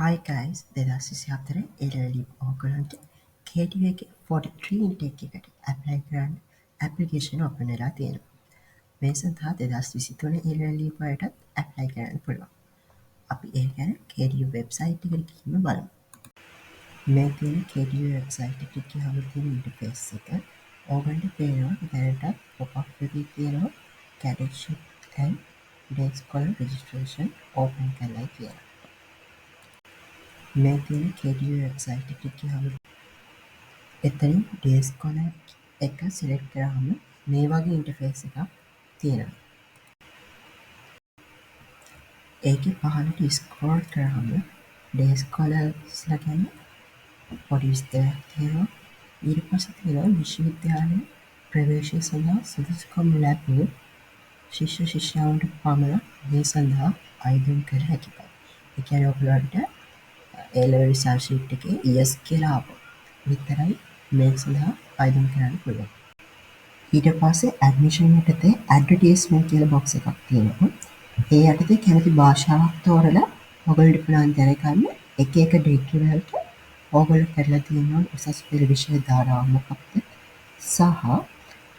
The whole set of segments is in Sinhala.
Hi guys, 2024 එළවලි ඕගලන්ට KDA එකේ 43 intake එකට apply කරන්න application open වෙලා තියෙනවා. මේ සඳහා 2023 එළවලි වලටත් apply කරන්න පුළුවන්. අපි ඒ ගැන KDA website එකට ගිහින් බලමු. මේ තියෙන KDA website එකට ගියාම තියෙන interface එක ඕගලන්ට පේනවා දැනටත් pop-up එකේ තියෙනවා cadetship and day scholar registration open කරලා කියලා. මේ තියෙන KDA website එකට ගියාම එතනින් day scholar එක select කරාම මේ වගේ interface එකක් තියෙනවා. ඒකේ පහළට scroll කරාම day scholars ලා ගැන පොඩි විස්තරයක් තියෙනවා. ඊට පස්සේ තියෙනවා විශ්වවිද්‍යාලයේ ප්‍රවේශය සඳහා සුදුසුකම් ලැබූ ශිෂ්‍ය ශිෂ්‍යාවන්ට පමණ මේ සඳහා අයදුම් කළ හැකි බව. ඒ කියන්නේ ඔයගොල්ලන්ට A-level result sheet එකේ yes කියලා ආපහු විතරයි මේ සඳහා අයදුම් කරන්න පුළුවන්. ඊට පස්සේ admission යටතේ advertisement කියලා box එකක් තියෙනවා. ඒ යටතේ කැමති භාෂාවක් තෝරලා ඔයගොල්ලන්ට පුළුවන් දැනගන්න එක එක degree වලට ඔයගොල්ලෝ කරලා තියෙන උසස් පෙළ විෂය ධාරාව මොකක්ද සහ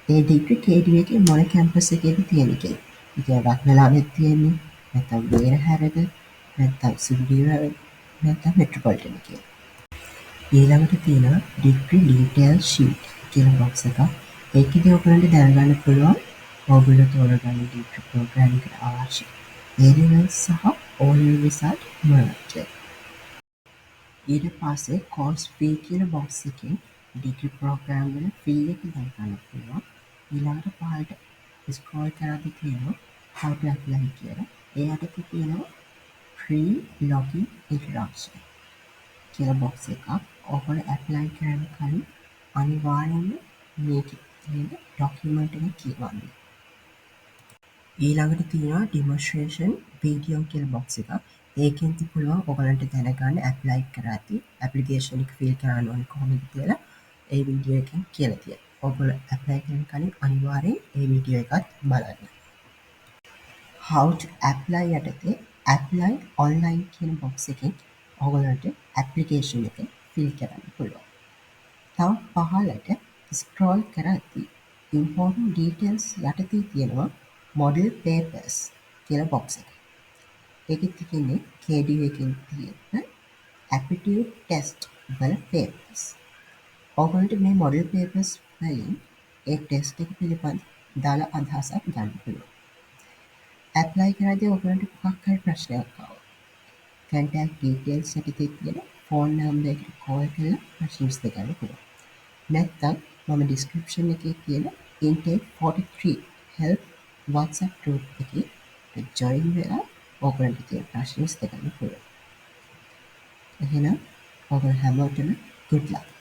ඒ degree KDA එකේ මොන campus එකේද තියෙන්නේ කියලා. ඒ කියන්නේ රත්නලානෙත් තියෙන්නේ නැත්නම් බේරහැරද නැත්නම් සුදුරියවැල නැත්නම් මෙට්‍රොපොලිටන් එකේ. ඊළඟට තියෙනවා degree detail sheet කියලා box එකක්. ඒකේදී ඔයගොල්ලන්ට දැනගන්න පුළුවන් ඔයගොල්ලෝ තෝරගන්න degree program එකට අවශ්‍ය A-level සහ O-level result මොනවද. ඊට පස්සේ course fee කියන box එකෙන් degree program වල fee එක දැනගන්න පුළුවන්. ඊළඟට පහළට scroll කරද්දී තියෙනවා how to apply කියලා. ඒ යටතේ තියෙනවා free login introduction කියලා box එකක්. ඔයගොල්ලෝ apply කරන්න කලින් අනිවාර්යයෙන්ම මේකේ තියෙන document එක කියවන්න. ඊළඟට තියෙනවා demonstration video කියලා box එකක්. ඒකෙන් පුළුවන් ඔයගොල්ලන්ට දැනගන්න apply කරද්දී application එක fill කරන්න ඕනේ කොහොමද කියලා ඒ වීඩියෝ එකෙන් කියලා තියෙනවා. ඔයගොල්ලෝ apply කරන්න කලින් අනිවාර්යයෙන් ඒ වීඩියෝ එකත් බලන්න. how to apply යටතේ apply online කියන box එකෙන් ඔයගොල්ලන්ට application එක fill කරන්න පුළුවන්. තව පහළට scroll කරද්දී important details යටතේ තියෙනවා model papers කියලා box එක. ඒකෙත් තියෙන්නේ KDA එකෙන් තියෙන aptitude test වල papers. ඔයගොල්ලන්ට මේ model papers වලින් ඒ test එක පිළිබඳ දාලා අදහසක් ගන්න පුළුවන්. apply කරද්දී ඔයගොල්ලන්ට මොකක් හරි ප්‍රශ්නයක් ආවොත් contact details යටතේ තියෙන phone number එකට call කරලා ප්‍රශ්න විසඳගන්න පුළුවන්. නැත්නම් මම description එකේ තියෙන intake 43 help WhatsApp group එකේ join වෙලා ඔයගොල්ලන්ට තියෙන ප්‍රශ්න විසඳගන්න පුළුවන්. එහෙනම් ඔයගොල්ලෝ හැමෝටම good luck.